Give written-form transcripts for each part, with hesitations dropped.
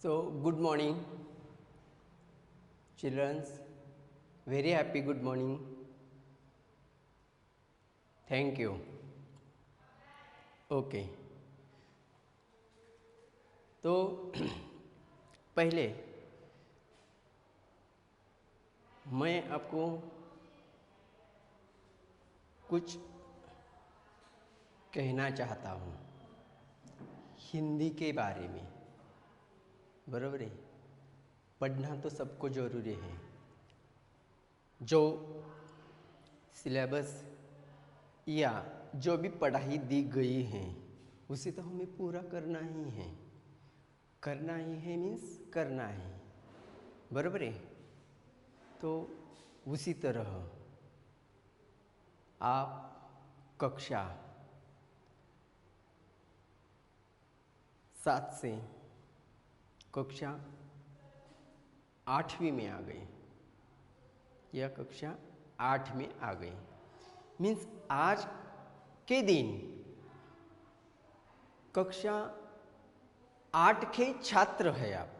So, good morning, children. Very happy good morning. Thank you. Okay. तो पहले मैं आपको कुछ कहना चाहता हूँ हिंदी के बारे में। बराबर है, पढ़ना तो सबको ज़रूरी है। जो सिलेबस या जो भी पढ़ाई दी गई है उसे तो हमें पूरा करना ही है। करना ही है मीन्स करना है, बराबर है। तो उसी तरह आप कक्षा 7 से कक्षा 8वीं में आ गए या कक्षा 8 में आ गए। मीन्स आज के दिन कक्षा 8 के छात्र है आप,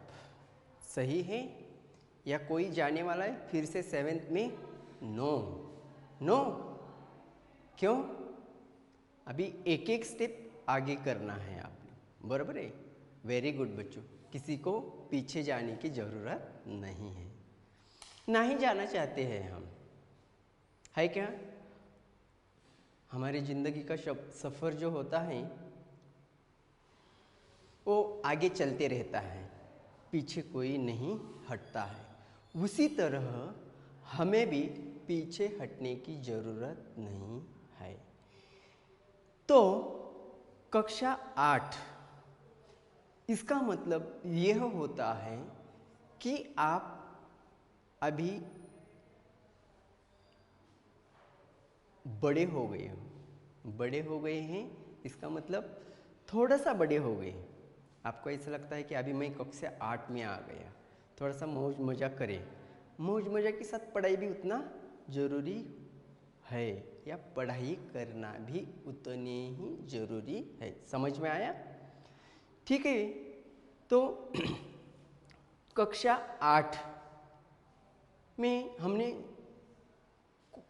सही है? या कोई जाने वाला है फिर से 7th में? नो, क्यों? अभी एक एक स्टेप आगे करना है आपने, बराबर है। वेरी गुड बच्चों, किसी को पीछे जाने की ज़रूरत नहीं है, ना ही जाना चाहते हैं हम, है क्या? हमारी ज़िंदगी का सफ़र जो होता है वो आगे चलते रहता है, पीछे कोई नहीं हटता है। उसी तरह हमें भी पीछे हटने की ज़रूरत नहीं है। तो कक्षा 8 इसका मतलब यह होता है कि आप अभी बड़े हो गए हो। बड़े हो गए हैं इसका मतलब थोड़ा सा बड़े हो गए। आपको ऐसा लगता है कि अभी मैं कक्षा 8 में आ गया, थोड़ा सा मौज मज़ा करें। मौज मज़ा के साथ पढ़ाई भी उतना ज़रूरी है, या पढ़ाई करना भी उतने ही ज़रूरी है। समझ में आया? ठीक है। तो कक्षा 8 में हमने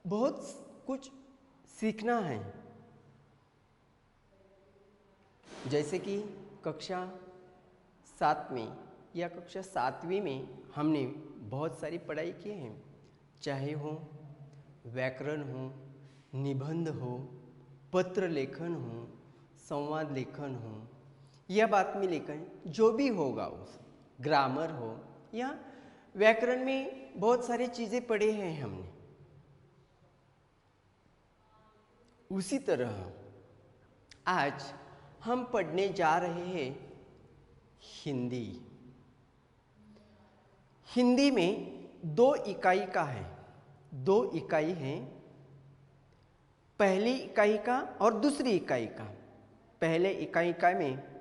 बहुत कुछ सीखना है। जैसे कि कक्षा 7 में या कक्षा 7वीं में हमने बहुत सारी पढ़ाई की है, चाहे हो व्याकरण हो, निबंध हो, पत्र लेखन हो, संवाद लेखन हो या बातमी लेखन, जो भी होगा, उस ग्रामर हो या व्याकरण में बहुत सारी चीज़ें पढ़े हैं हमने। उसी तरह आज हम पढ़ने जा रहे हैं हिंदी। हिंदी में 2 इकाई का है, 2 इकाई हैं, पहली इकाई का और दूसरी इकाई का। पहले इकाई का में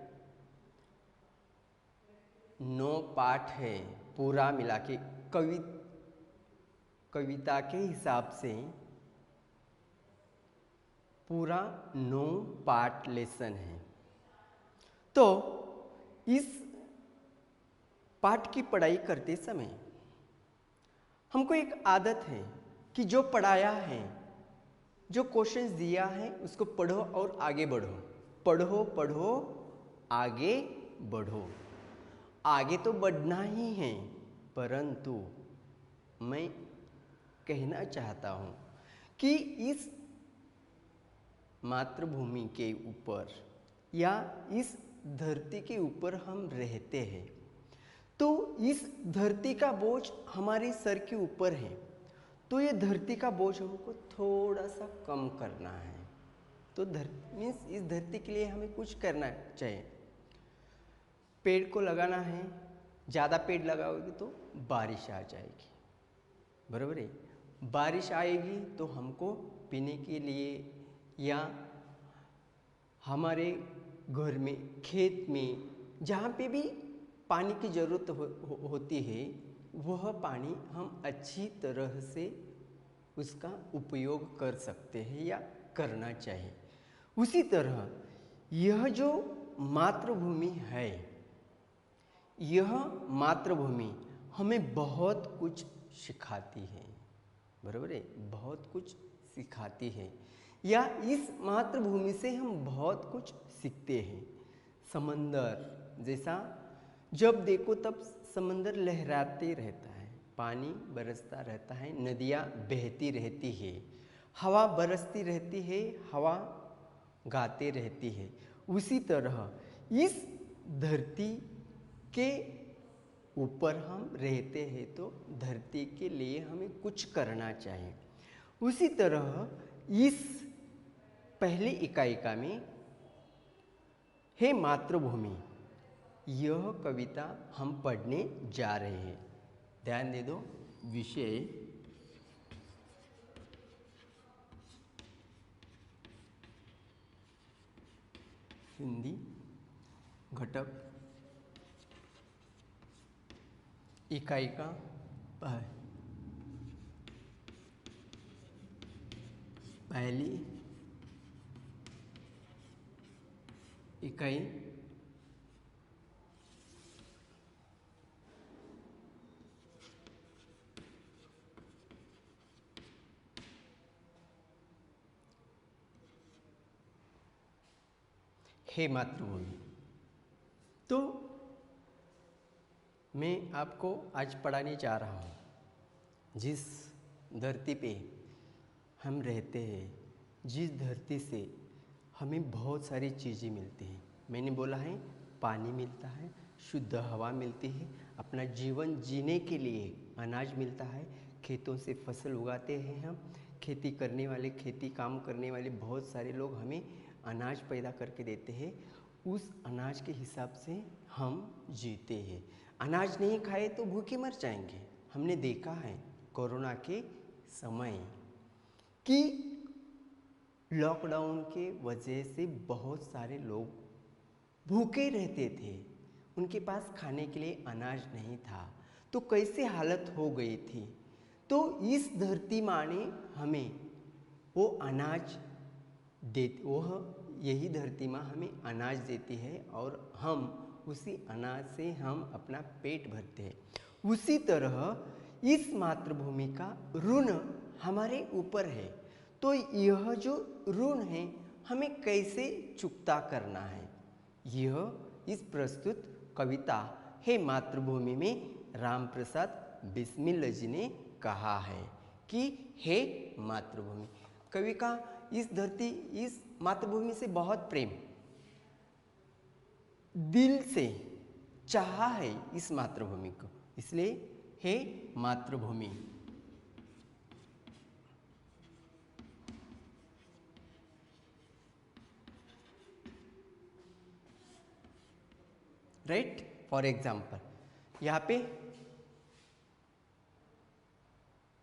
9 पाठ है, पूरा मिला के कविता के हिसाब से पूरा 9 पार्ट लेसन है। तो इस पाठ की पढ़ाई करते समय हमको एक आदत है कि जो पढ़ाया है, जो क्वेश्चंस दिया है, उसको पढ़ो और आगे बढ़ो। पढ़ो आगे बढ़ो। आगे तो बढ़ना ही है, परंतु मैं कहना चाहता हूँ कि इस मातृभूमि के ऊपर या इस धरती के ऊपर हम रहते हैं, तो इस धरती का बोझ हमारे सर के ऊपर है। तो ये धरती का बोझ हमको थोड़ा सा कम करना है। तो मीन्स इस धरती के लिए हमें कुछ करना चाहिए। पेड़ को लगाना है, ज़्यादा पेड़ लगाओगे तो बारिश आ जाएगी, बराबर है। बारिश आएगी तो हमको पीने के लिए या हमारे घर में, खेत में, जहाँ पे भी पानी की ज़रूरत होती है, वह पानी हम अच्छी तरह से उसका उपयोग कर सकते हैं या करना चाहिए। उसी तरह यह जो मातृभूमि है, यह मातृभूमि हमें बहुत कुछ सिखाती है, बराबर है, बहुत कुछ सिखाती है, या इस मातृभूमि से हम बहुत कुछ सीखते हैं। समंदर जैसा जब देखो तब समंदर लहराते रहता है, पानी बरसता रहता है, नदियाँ बहती रहती है, हवा बरसती रहती है, हवा गाते रहती है। उसी तरह इस धरती के ऊपर हम रहते हैं तो धरती के लिए हमें कुछ करना चाहिए। उसी तरह इस पहली इकाई में हे मातृभूमि, यह कविता हम पढ़ने जा रहे हैं। ध्यान दे दो, विषय हिंदी, घटक इकाई का पहली इकाई हे मातृभूमि। तो मैं आपको आज पढ़ाने जा रहा हूँ जिस धरती पे हम रहते हैं, जिस धरती से हमें बहुत सारी चीज़ें मिलती हैं। मैंने बोला है पानी मिलता है, शुद्ध हवा मिलती है, अपना जीवन जीने के लिए अनाज मिलता है, खेतों से फसल उगाते हैं हम, खेती करने वाले, खेती काम करने वाले बहुत सारे लोग हमें अनाज पैदा करके देते हैं। उस अनाज के हिसाब से हम जीते हैं। अनाज नहीं खाए तो भूखे मर जाएंगे। हमने देखा है कोरोना के समय कि लॉकडाउन के वजह से बहुत सारे लोग भूखे रहते थे, उनके पास खाने के लिए अनाज नहीं था, तो कैसे हालत हो गई थी। तो इस धरती माँ ने हमें वो अनाज यही धरती माँ हमें अनाज देती है और हम उसी अनाज से हम अपना पेट भरते हैं। उसी तरह इस मातृभूमि का ऋण हमारे ऊपर है। तो यह जो ऋण है हमें कैसे चुकता करना है, यह इस प्रस्तुत कविता हे मातृभूमि में राम प्रसाद बिस्मिल जी ने कहा है कि हे मातृभूमि। कवि का इस धरती, इस मातृभूमि से बहुत प्रेम, दिल से चाहा है इस मातृभूमि को, इसलिए हे मातृभूमि। राइट, फॉर एग्जाम्पल यहाँ पे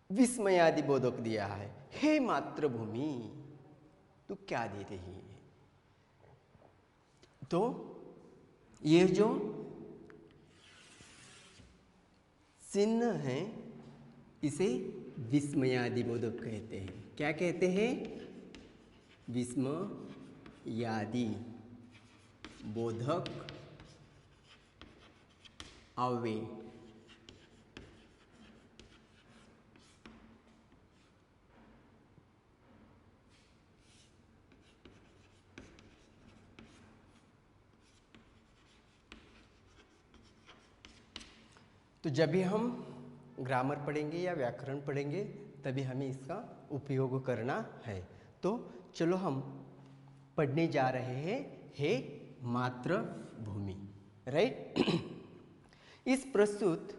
विस्मयादि बोधक दिया है, हे मातृभूमि तू क्या दे रही है। तो ये जो चिन्ह है इसे विस्मयादि बोधक कहते हैं। क्या कहते हैं? विस्मयादि बोधक अव्यय। तो जब भी हम ग्रामर पढ़ेंगे या व्याकरण पढ़ेंगे तभी हमें इसका उपयोग करना है। तो चलो हम पढ़ने जा रहे हैं हे मातृभूमि। राइट। इस प्रस्तुत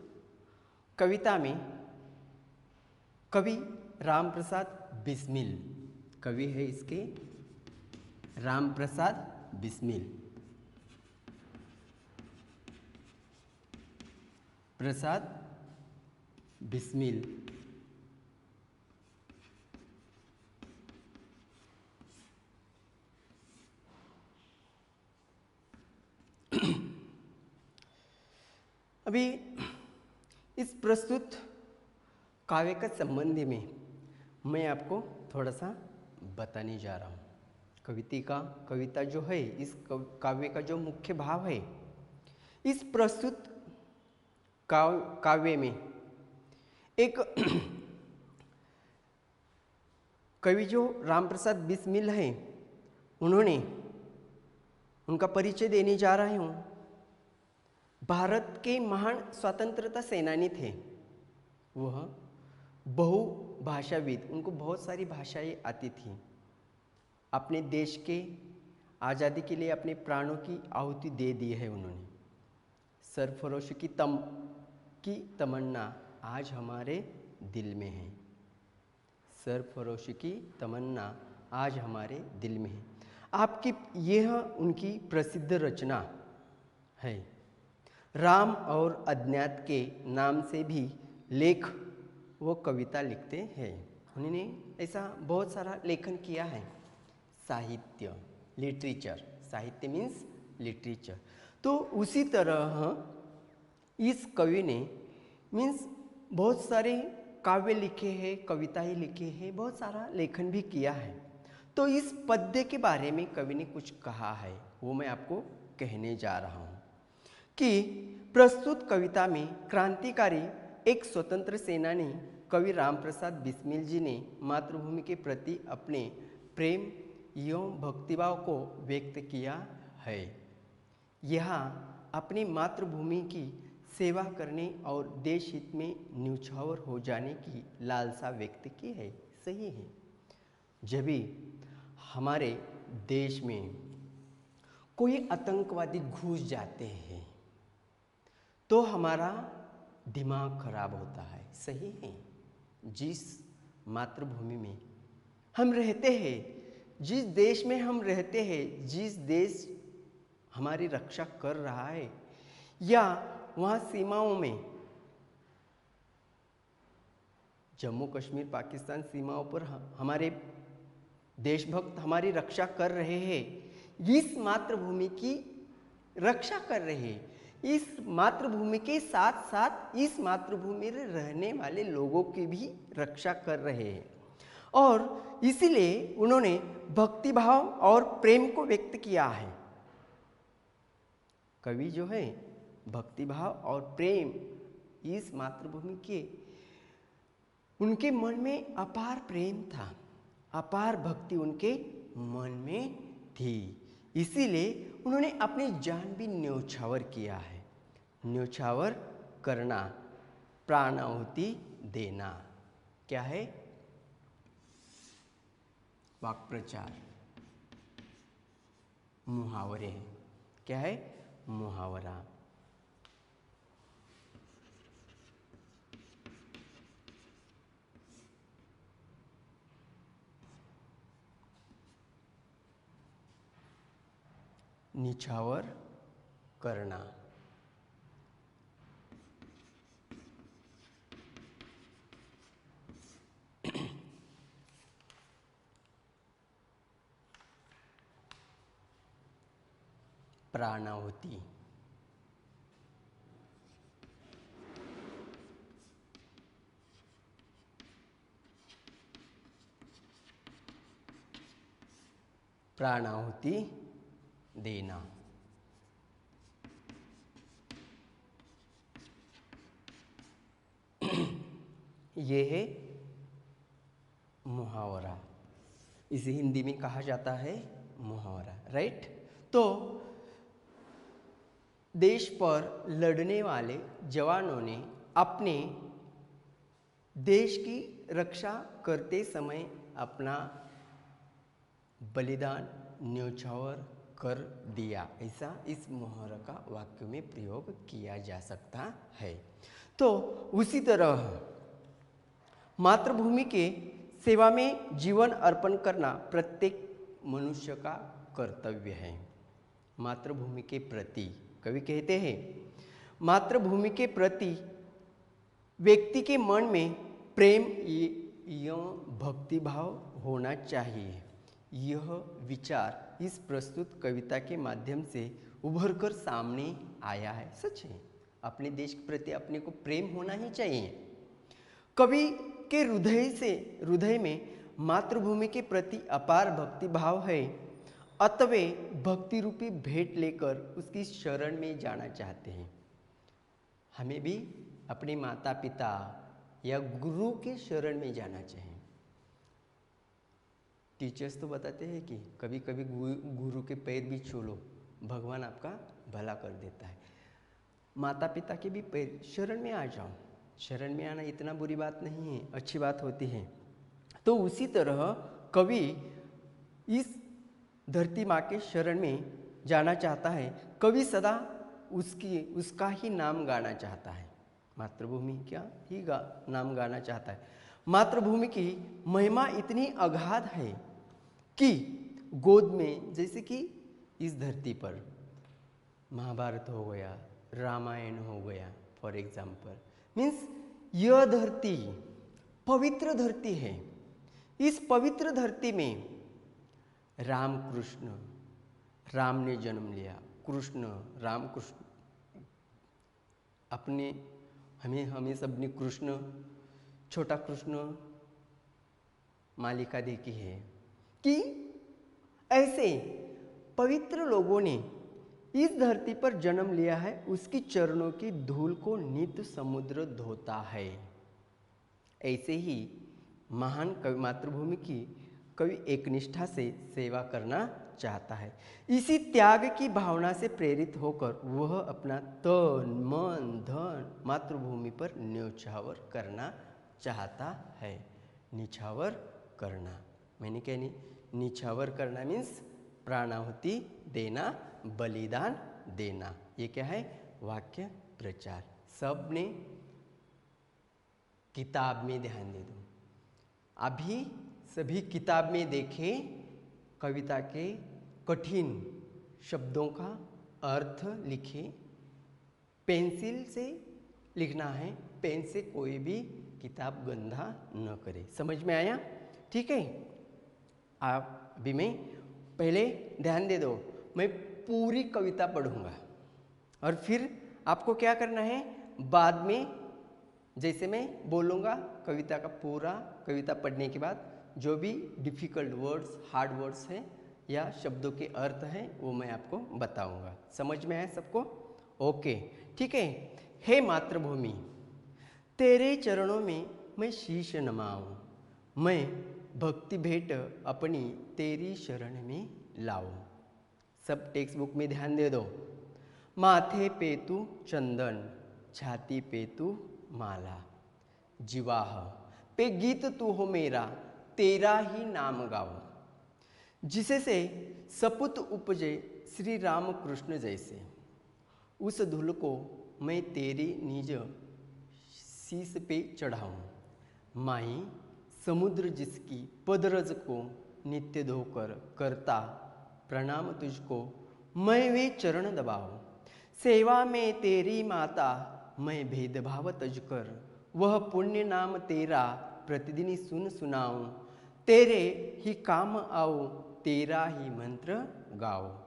कविता में कवि राम प्रसाद बिस्मिल, कवि है इसके राम प्रसाद बिस्मिल, प्रसाद बिस्मिल। अभी इस प्रस्तुत काव्य का संबंध में मैं आपको थोड़ा सा बताने जा रहा हूँ। कविता जो है, इस काव्य का जो मुख्य भाव है, इस प्रस्तुत काव्य में एक कवि जो रामप्रसाद बिस्मिल है, उन्होंने उनका परिचय देने जा रहे हूँ। भारत के महान स्वतंत्रता सेनानी थे वह, बहुभाषाविद, उनको बहुत सारी भाषाएं आती थी। अपने देश के आज़ादी के लिए अपने प्राणों की आहुति दे दी है उन्होंने। सरफरोश की तमन्ना आज हमारे दिल में है। सरफरोश की तमन्ना आज हमारे दिल में है। आपकी यह उनकी प्रसिद्ध रचना है। राम और अज्ञात के नाम से भी लेख वो कविता लिखते हैं। उन्होंने ऐसा बहुत सारा लेखन किया है। साहित्य, लिटरेचर, साहित्य मीन्स लिटरेचर। तो उसी तरह इस कवि ने मीन्स बहुत सारे काव्य लिखे हैं, कविताएं लिखे हैं, बहुत सारा लेखन भी किया है। तो इस पद्य के बारे में कवि ने कुछ कहा है, वो मैं आपको कहने जा रहा हूँ कि प्रस्तुत कविता में क्रांतिकारी एक स्वतंत्र सेनानी कवि रामप्रसाद बिस्मिल जी ने मातृभूमि के प्रति अपने प्रेम एवं भक्तिभाव को व्यक्त किया है। यहाँ अपनी मातृभूमि की सेवा करने और देश हित में न्यौछावर हो जाने की लालसा व्यक्त की है। सही है। जब भी हमारे देश में कोई आतंकवादी घुस जाते हैं तो हमारा दिमाग खराब होता है। सही है। जिस मातृभूमि में हम रहते हैं, जिस देश में हम रहते हैं, जिस देश हमारी रक्षा कर रहा है, या वहाँ सीमाओं में जम्मू कश्मीर पाकिस्तान सीमाओं पर हमारे देशभक्त हमारी रक्षा कर रहे हैं, इस मातृभूमि की रक्षा कर रहे हैं। इस मातृभूमि के साथ साथ इस मातृभूमि में रहने वाले लोगों की भी रक्षा कर रहे हैं। और इसीलिए उन्होंने भक्तिभाव और प्रेम को व्यक्त किया है। कवि जो है भक्तिभाव और प्रेम इस मातृभूमि के, उनके मन में अपार प्रेम था, अपार भक्ति उनके मन में थी। इसीलिए उन्होंने अपनी जान भी न्यौछावर किया है। न्यौछावर करना, प्राणाहुति देना, क्या है? वाक्प्रचार, मुहावरे। क्या है? मुहावरा। निछावर करना, प्राणाहुति, प्राणाहुति देना। ये है मुहावरा। इसे हिंदी में कहा जाता है मुहावरा, राइट। तो देश पर लड़ने वाले जवानों ने अपने देश की रक्षा करते समय अपना बलिदान न्यौछावर कर दिया, ऐसा इस मुहावरा का वाक्य में प्रयोग किया जा सकता है। तो उसी तरह मातृभूमि के सेवा में जीवन अर्पण करना प्रत्येक मनुष्य का कर्तव्य है। मातृभूमि के प्रति कवि कहते हैं, मातृभूमि के प्रति व्यक्ति के मन में प्रेम एवं भक्तिभाव होना चाहिए। यह विचार इस प्रस्तुत कविता के माध्यम से उभर कर सामने आया है। सच है, अपने देश के प्रति अपने को प्रेम होना ही चाहिए। कवि के हृदय में मातृभूमि के प्रति अपार भक्ति भाव है, अतः भक्ति रूपी भेंट लेकर उसकी शरण में जाना चाहते हैं। हमें भी अपने माता पिता या गुरु के शरण में जाना चाहिए। टीचर्स तो बताते हैं कि कभी कभी गुरु के पैर भी छू लो, भगवान आपका भला कर देता है। माता पिता के भी पैर शरण में आ जाओ। शरण में आना इतना बुरी बात नहीं है, अच्छी बात होती है। तो उसी तरह कवि इस धरती माँ के शरण में जाना चाहता है। कवि सदा उसका ही नाम गाना चाहता है। मातृभूमि क्या ही नाम गाना चाहता है। मातृभूमि की महिमा इतनी अगाध है कि गोद में, जैसे कि इस धरती पर महाभारत हो गया, रामायण हो गया फॉर एग्जाम्पल, मीन्स यह धरती पवित्र धरती है। इस पवित्र धरती में राम ने जन्म लिया। राम कृष्ण हमें सबने कृष्ण, छोटा कृष्ण मालिका देखी है कि ऐसे पवित्र लोगों ने इस धरती पर जन्म लिया है। उसकी चरणों की धूल को नित्य समुद्र धोता है। ऐसे ही महान कवि मातृभूमि की कवि एक निष्ठा से सेवा करना चाहता है। इसी त्याग की भावना से प्रेरित होकर वह अपना तन मन धन मातृभूमि पर न्यौछावर करना चाहता है। निछावर करना, मैंने क्या नहीं, निछावर करना मीन्स प्राणाहुति देना, बलिदान देना। ये क्या है? वाक्य प्रचार। सब ने किताब में ध्यान दे दो। अभी सभी किताब में देखें, कविता के कठिन शब्दों का अर्थ लिखे। पेंसिल से लिखना है, पेन से कोई भी किताब गंदा न करे। समझ में आया? ठीक है। आप अभी मैं पहले ध्यान दे दो, मैं पूरी कविता पढ़ूंगा और फिर आपको क्या करना है, बाद में जैसे मैं बोलूँगा कविता का पूरा, कविता पढ़ने के बाद जो भी डिफ़िकल्ट वर्ड्स, हार्ड वर्ड्स हैं या शब्दों के अर्थ हैं वो मैं आपको बताऊंगा। समझ में आया सबको? ओके, ठीक है। हे मातृभूमि, तेरे चरणों में मैं शीश नमाऊं, मैं भक्ति भेंट अपनी तेरी शरण में लाऊं। सब टेक्स्ट बुक में ध्यान दे दो। माथे पे तू चंदन, छाती पे तू माला, जिवाह पे गीत तू हो मेरा, तेरा ही नाम गाओ। जिसे से सपुत उपजे श्री राम कृष्ण जैसे, उस धूल को मैं तेरी निज शीस पे चढ़ाऊं। माही समुद्र जिसकी पदरज को नित्य धोकर करता प्रणाम तुझको, मैं वे चरण दबाऊं। सेवा में तेरी माता मैं भेदभाव तज कर, वह पुण्य नाम तेरा प्रतिदिन सुन सुनाऊं। तेरे ही काम आओ, तेरा ही मंत्र गाओ,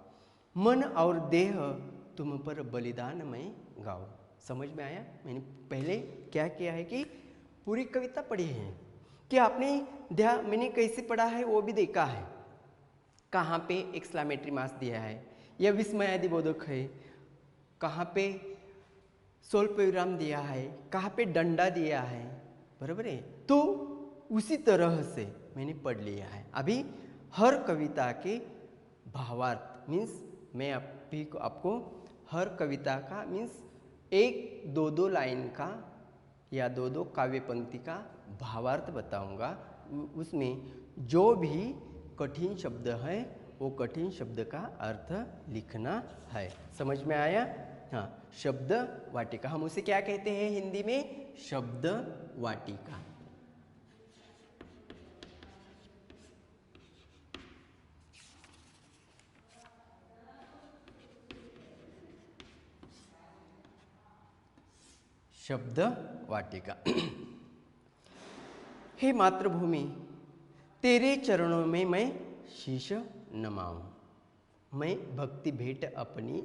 मन और देह तुम पर बलिदान मैं गाओ। समझ में आया? मैंने पहले क्या किया है कि पूरी कविता पढ़ी है कि आपने मैंने कैसे पढ़ा है वो भी देखा है। कहाँ पे एक्सक्लेमेटरी मार्क्स दिया है या विस्मयादिबोधक है, कहाँ पे स्वल्प विराम दिया है, कहाँ पे डंडा दिया है, बराबर है। तो उसी तरह से मैंने पढ़ लिया है। अभी हर कविता के भावार्थ मीन्स मैं आपको हर कविता का मीन्स एक दो दो लाइन का या दो दो काव्य पंक्ति का भावार्थ बताऊंगा। उसमें जो भी कठिन शब्द है वो कठिन शब्द का अर्थ लिखना है। समझ में आया? हाँ, शब्द वाटिका, हम उसे क्या कहते हैं हिंदी में? शब्द वाटिका। शब्द वाटिका। हे मातृभूमि, तेरे चरणों में मैं शीश नमाऊं, मैं भक्ति भेंट अपनी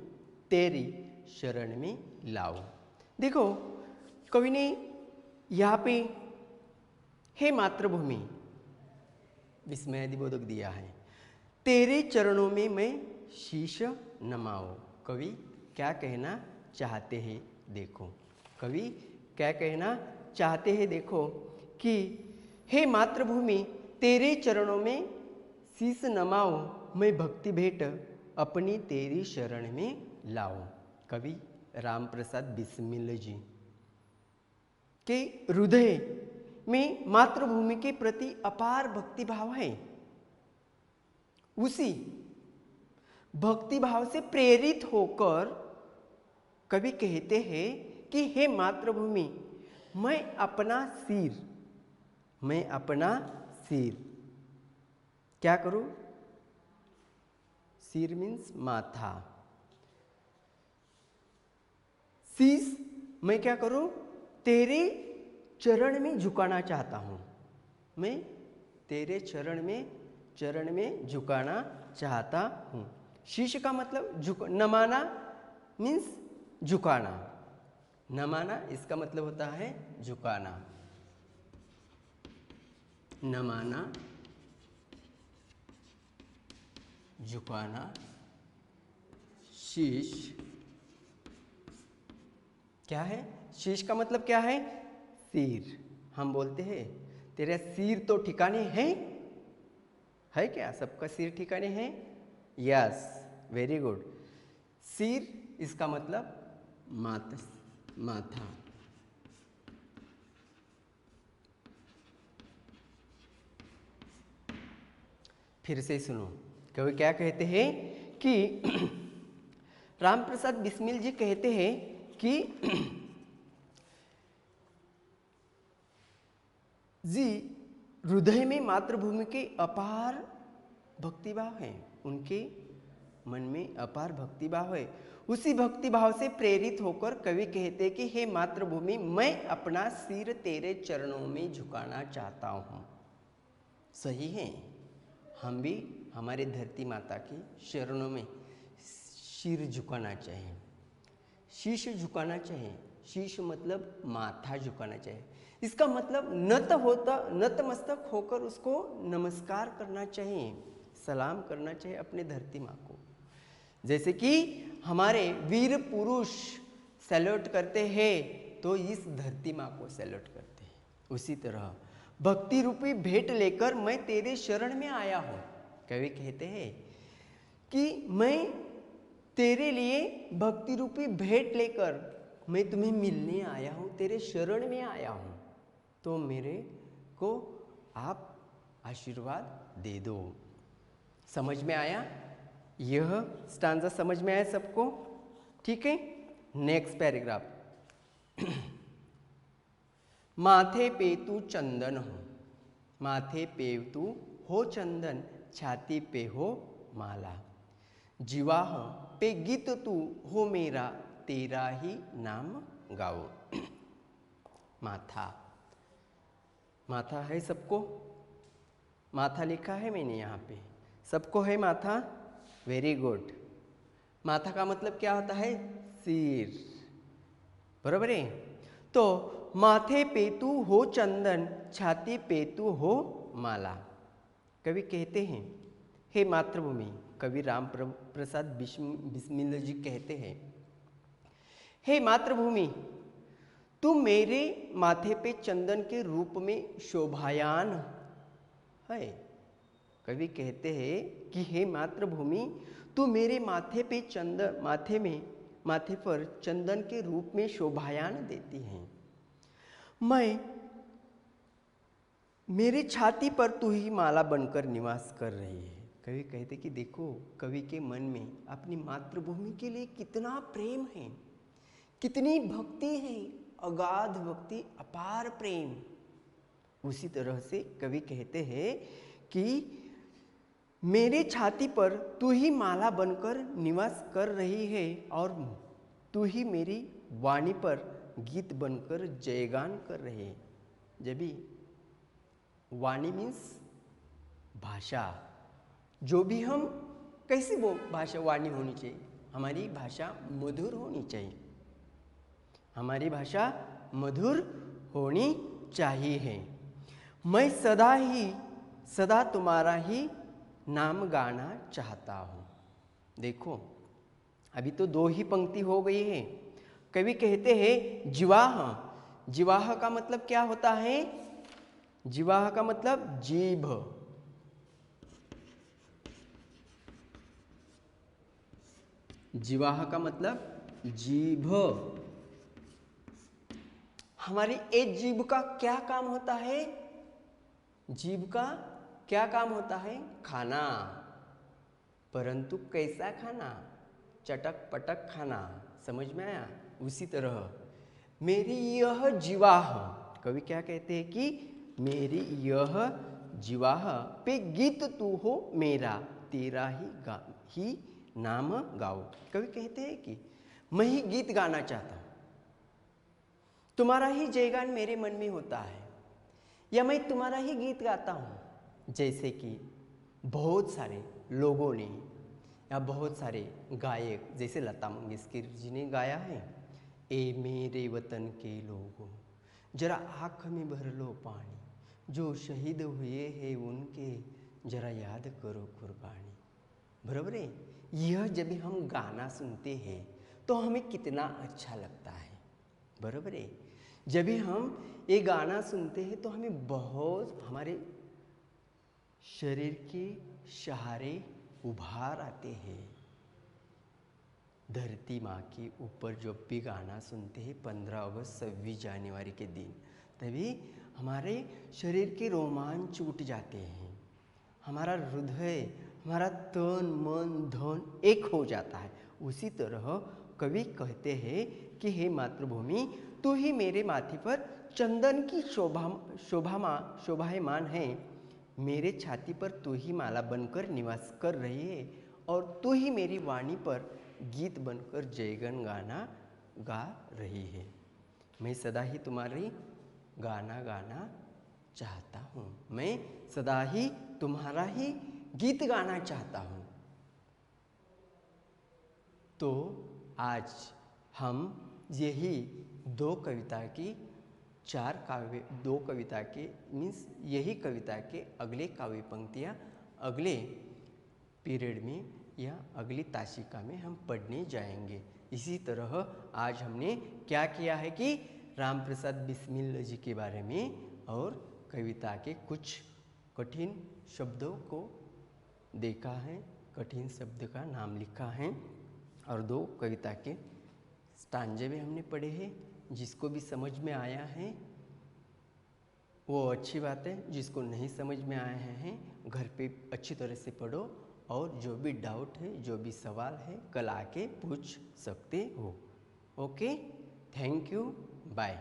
तेरी शरण में लाऊं। देखो कवि ने यहाँ पे हे मातृभूमि विस्मयादिबोधक दिया है। तेरे चरणों में मैं शीश नमाऊं। कवि क्या कहना चाहते हैं देखो। कवि क्या कहना चाहते हैं देखो कि हे मातृभूमि तेरे चरणों में शीश नमाओ, मैं भक्ति भेंट अपनी तेरी शरण में लाओ। कवि राम प्रसाद बिस्मिल जी के हृदय में मातृभूमि के प्रति अपार भक्ति भाव है। उसी भक्ति भाव से प्रेरित होकर कवि कहते हैं कि हे मातृभूमि मैं अपना सिर क्या करूं? सिर मीन्स माथा, शीश मैं क्या करूं? तेरे चरण में झुकाना चाहता हूं। मैं तेरे चरण में झुकाना चाहता हूं। शीश का मतलब नमाना मीन्स झुकाना। नमाना इसका मतलब होता है झुकाना। नमाना झुकाना। शीश क्या है? शीश का मतलब क्या है? सिर। हम बोलते हैं तेरा सिर तो ठिकाने है क्या? सबका सिर ठिकाने है? Yes, very good. सिर इसका मतलब माथा। फिर से सुनो, कवि क्या कहते हैं कि राम प्रसाद बिस्मिल जी कहते हैं कि जी हृदय में मातृभूमि के अपार भक्तिभाव है। उनके मन में अपार भक्तिभाव है। उसी भक्तिभाव से प्रेरित होकर कवि कहते कि हे मातृभूमि मैं अपना सिर तेरे चरणों में झुकाना चाहता हूँ। सही है, हम भी हमारे धरती माता की चरणों में सिर झुकाना चाहिए, शीश झुकाना चाहिए। शीश मतलब माथा झुकाना चाहिए। इसका मतलब नतमस्तक होकर उसको नमस्कार करना चाहिए, सलाम करना चाहिए अपने धरती माँ को। जैसे कि हमारे वीर पुरुष सैल्यूट करते हैं तो इस धरती माँ को सैल्यूट करते हैं। उसी तरह भक्ति रूपी भेंट लेकर मैं तेरे शरण में आया हूँ। कवि कहते हैं कि मैं तेरे लिए भक्ति रूपी भेंट लेकर मैं तुम्हें मिलने आया हूँ, तेरे शरण में आया हूँ, तो मेरे को आप आशीर्वाद दे दो। समझ में आया? यह स्टांजा समझ में आया सबको? ठीक है, नेक्स्ट पैराग्राफ। माथे पे तू चंदन हो, माथे पे तू हो चंदन, छाती पे हो माला, जीवा हो पे गीत तू हो मेरा, तेरा ही नाम गाओ। माथा है सबको? माथा लिखा है मैंने यहाँ पे, सबको है माथा? Very good. माथा का मतलब क्या होता है? सिर, बरोबर है? तो माथे पे तू हो चंदन, छाती पे तू हो माला। कवि कहते हैं हे मातृभूमि, कवि राम प्रसाद बिस्मिल जी कहते हैं हे मातृभूमि तुम मेरे माथे पे चंदन के रूप में शोभायान है। कवि कहते हैं कि हे मातृभूमि तू मेरे माथे पे माथे पर चंदन के रूप में शोभायान देती है। मेरी छाती पर तू ही माला बनकर निवास कर रही है। कवि कहते कि देखो कवि के मन में अपनी मातृभूमि के लिए कितना प्रेम है, कितनी भक्ति है, अगाध भक्ति, अपार प्रेम। उसी तरह से कवि कहते हैं कि मेरे छाती पर तू ही माला बनकर निवास कर रही है और तू ही मेरी वाणी पर गीत बनकर जयगान कर रही है। जब भी वाणी मीन्स भाषा, जो भी हम कैसी वो भाषा वाणी होनी चाहिए, हमारी भाषा मधुर होनी चाहिए, हमारी भाषा मधुर होनी चाहिए। मैं सदा तुम्हारा ही नाम गाना चाहता हूँ। देखो अभी तो 2 ही पंक्ति हो गई है, कवि कहते हैं जिवाह। जिवाह का मतलब क्या होता है? जिवाह का मतलब जीभ। जिवाह का मतलब जीभ। हमारी इस जीभ का क्या काम होता है? जीभ का क्या काम होता है? खाना। परंतु कैसा खाना? चटक पटक खाना। समझ में आया? उसी तरह मेरी यह जिवाह, कवि क्या कहते हैं कि मेरी यह जिवाह पे गीत तू हो मेरा, तेरा ही नाम गाओ। कवि कहते हैं कि मैं ही गीत गाना चाहता हूँ, तुम्हारा ही जयगान मेरे मन में होता है, या मैं तुम्हारा ही गीत गाता हूँ। जैसे कि बहुत सारे लोगों ने या बहुत सारे गायक जैसे लता मंगेशकर जी ने गाया है, ए मेरे वतन के लोगों जरा आँख में भर लो पानी, जो शहीद हुए हैं उनके जरा याद करो कुर्बानी। बराबर है? यह जब हम गाना सुनते हैं तो हमें कितना अच्छा लगता है। बराबर है? जब भी हम ये गाना सुनते हैं तो हमें बहुत हमारे शरीर के सहारे उभार आते हैं। धरती माँ के ऊपर जब भी गाना सुनते हैं 15 अगस्त 26 जनवरी के दिन, तभी हमारे शरीर के रोमांच उठ जाते हैं, हमारा हृदय, हमारा तन मन धन एक हो जाता है। उसी तरह कवि कहते हैं कि हे मातृभूमि, तू ही मेरे माथे पर चंदन की शोभायमान है, मेरे छाती पर तू ही माला बनकर निवास कर रही है, और तू ही मेरी वाणी पर गीत बनकर जयगन गाना गा रही है। मैं सदा ही तुम्हारी गाना गाना चाहता हूँ, मैं सदा ही तुम्हारा ही गीत गाना चाहता हूँ। तो आज हम यही दो कविता के मीन्स यही कविता के अगले काव्य पंक्तियाँ अगले पीरियड में या अगली ताशिका में हम पढ़ने जाएंगे। इसी तरह आज हमने क्या किया है कि राम प्रसाद बिस्मिल जी के बारे में और कविता के कुछ कठिन शब्दों को देखा है, कठिन शब्द का नाम लिखा है, और दो कविता के स्टांजे भी हमने पढ़े हैं। जिसको भी समझ में आया है वो अच्छी बात है, जिसको नहीं समझ में आया है घर पे अच्छी तरह से पढ़ो, और जो भी डाउट है, जो भी सवाल है, कल आके पूछ सकते हो। Okay, thank you, bye.